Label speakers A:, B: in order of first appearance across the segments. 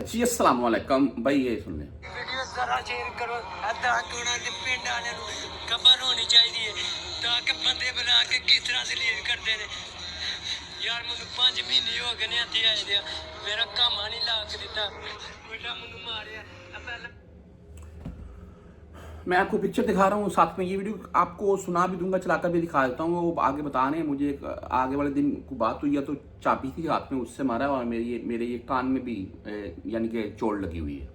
A: जी अस्सलाम वालेकुम भाई, ये सुन लें।
B: वीडियो जरा शेयर करो ताकि पिंड वाले खबर होनी चाहिए ताकि बंदे बना के किस तरह से लीड करते हैं यार। मैं 5 महीने हो गए ने इत्थे आए दे, मेरा काम नहीं लाग दिता, बेटा मैनू मारिया पहले।
A: मैं आपको पिक्चर दिखा रहा हूँ, साथ में ये वीडियो आपको सुना भी दूंगा, चलाकर भी दिखा देता हूँ। वो आगे बता रहे हैं मुझे आगे वाले दिन को बात हुई है तो चाबी थी हाथ में, उससे मारा और मेरे ये कान में भी यानी कि चोट लगी हुई है।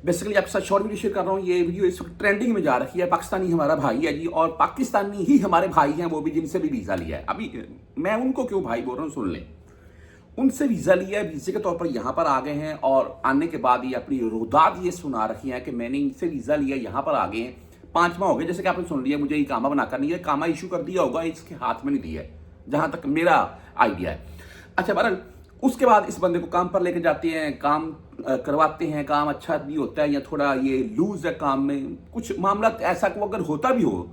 A: बेसिकली आपके साथ शॉर्ट वीडियो शेयर कर रहा हूँ। ये वीडियो इस वक्त ट्रेंडिंग में जा रही है। पाकिस्तानी हमारा भाई है जी, और पाकिस्तानी ही हमारे भाई हैं वो भी, जिनसे भी वीज़ा लिया है। अभी मैं उनको क्यों भाई बोल रहा हूँ, सुन लें। उनसे वीज़ा लिया है, वीज़े के तौर पर यहाँ पर आ गए हैं, और आने के बाद ये अपनी रोदात ये सुना रखी है कि मैंने इनसे वीज़ा लिया, यहाँ पर आ गए हैं, 5 माह हो गए। जैसे कि आपने सुन लिया, मुझे इकामा बनाकर नहीं है, कामा इशू कर दिया होगा, इसके हाथ में नहीं दिया है, जहाँ तक मेरा आइडिया है। अच्छा बहरहाल, उसके बाद इस बंदे को काम पर लेकर जाते हैं, काम करवाते हैं, काम अच्छा भी होता है या थोड़ा ये लूज है काम में, कुछ मामला ऐसा को अगर होता भी हो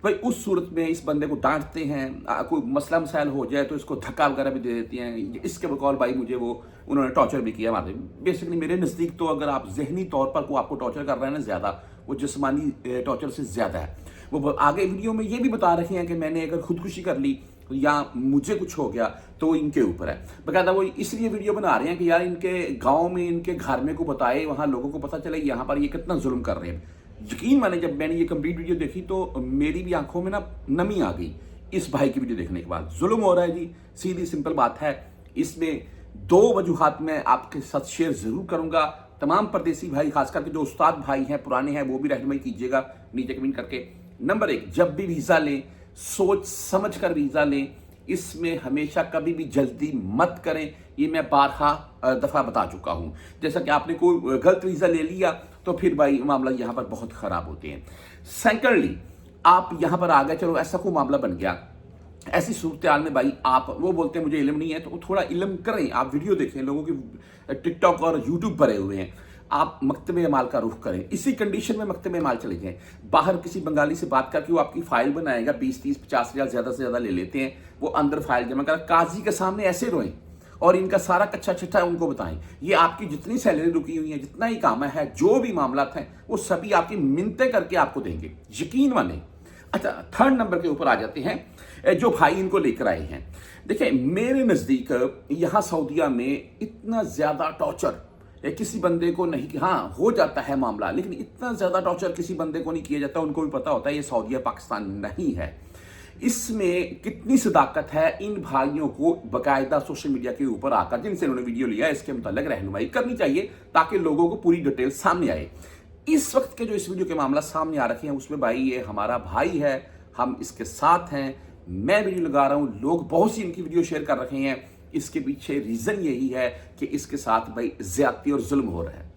A: भाई, उस सूरत में इस बंदे को डांटते हैं। कोई मसला मसाइल हो जाए तो इसको धक्का वगैरह भी दे देती हैं। इसके बकौल भाई मुझे वो उन्होंने टॉर्चर भी किया मारे। बेसिकली मेरे नज़दीक तो अगर आप जहनी तौर पर को आपको टॉर्चर कर रहे हैं ना ज़्यादा, वो जिस्मानी टॉर्चर से ज़्यादा है। वो आगे वीडियो में ये भी बता रहे हैं कि मैंने अगर खुदकुशी कर ली या मुझे कुछ हो गया तो इनके ऊपर है। बकायदा वो इसलिए वीडियो बना रहे हैं कि यार इनके गाँव में, इनके घर में को बताए, वहाँ लोगों को पता चले यहाँ पर ये कितना जुल्म कर रहे हैं। यकीन माने, जब मैंने ये कंप्लीट वीडियो देखी तो मेरी भी आंखों में ना नमी आ गई इस भाई की वीडियो देखने के बाद। जुल्म हो रहा है जी, सीधी सिंपल बात है। इसमें 2 वजूहात मैं आपके साथ शेयर जरूर करूंगा। तमाम परदेसी भाई, खास करके जो उस्ताद भाई हैं, पुराने हैं, वो भी रहनुमाई कीजिएगा नीचे कमेंट करके। नंबर 1, जब भी वीज़ा लें सोच समझ कर वीज़ा लें। इसमें हमेशा कभी भी जल्दी मत करें, ये मैं 12 दफ़ा बता चुका हूँ। जैसा कि आपने कोई गलत वीज़ा ले लिया तो फिर भाई मामला यहाँ पर बहुत ख़राब होते हैं। सेकेंडली, आप यहाँ पर आ गए, चलो ऐसा कोई मामला बन गया, ऐसी सूरत हाल में भाई आप, वो बोलते हैं मुझे इल्म नहीं है, तो थोड़ा इल्म करें, आप वीडियो देखें, लोगों की टिकटॉक और यूट्यूब भरे हुए हैं, आप मकतबे माल का रुख करें। इसी कंडीशन में मकतबे माल चले जाएं। बाहर किसी बंगाली से बात करके वो आपकी फाइल बनाएगा, 20, 30, 50 हज़ार ज़्यादा से ज़्यादा ले लेते हैं। वो अंदर फाइल जमा कर काजी के सामने ऐसे रोएं और इनका सारा कच्चा चिट्ठा उनको बताएं। ये आपकी जितनी सैलरी रुकी हुई है, जितना ही काम है, जो भी मामला है, वो सभी आपकी मिन्नतें करके आपको देंगे, यकीन माने। अच्छा, 3rd नंबर के ऊपर आ जाते हैं, जो भाई इनको लेकर आए हैं। देखिए, मेरे नज़दीक यहाँ सऊदीया में इतना ज़्यादा टॉर्चर किसी बंदे को नहीं, हाँ हो जाता है मामला, लेकिन इतना ज़्यादा टॉर्चर किसी बंदे को नहीं किया जाता। उनको भी पता होता है ये सऊदीया पाकिस्तान नहीं है। इसमें कितनी सदाकत है, इन भाइयों को बाकायदा सोशल मीडिया के ऊपर आकर, जिनसे उन्होंने वीडियो लिया, इसके मुताल्लिक रहनुमाई करनी चाहिए ताकि लोगों को पूरी डिटेल सामने आए। इस वक्त के जो इस वीडियो के मामला सामने आ रखे हैं, उसमें भाई ये हमारा भाई है, हम इसके साथ हैं। मैं वीडियो लगा रहा हूँ, लोग बहुत सी इनकी वीडियो शेयर कर रहे हैं। इसके पीछे रीज़न यही है कि इसके साथ भाई ज्यादती और जुल्म हो रहा है।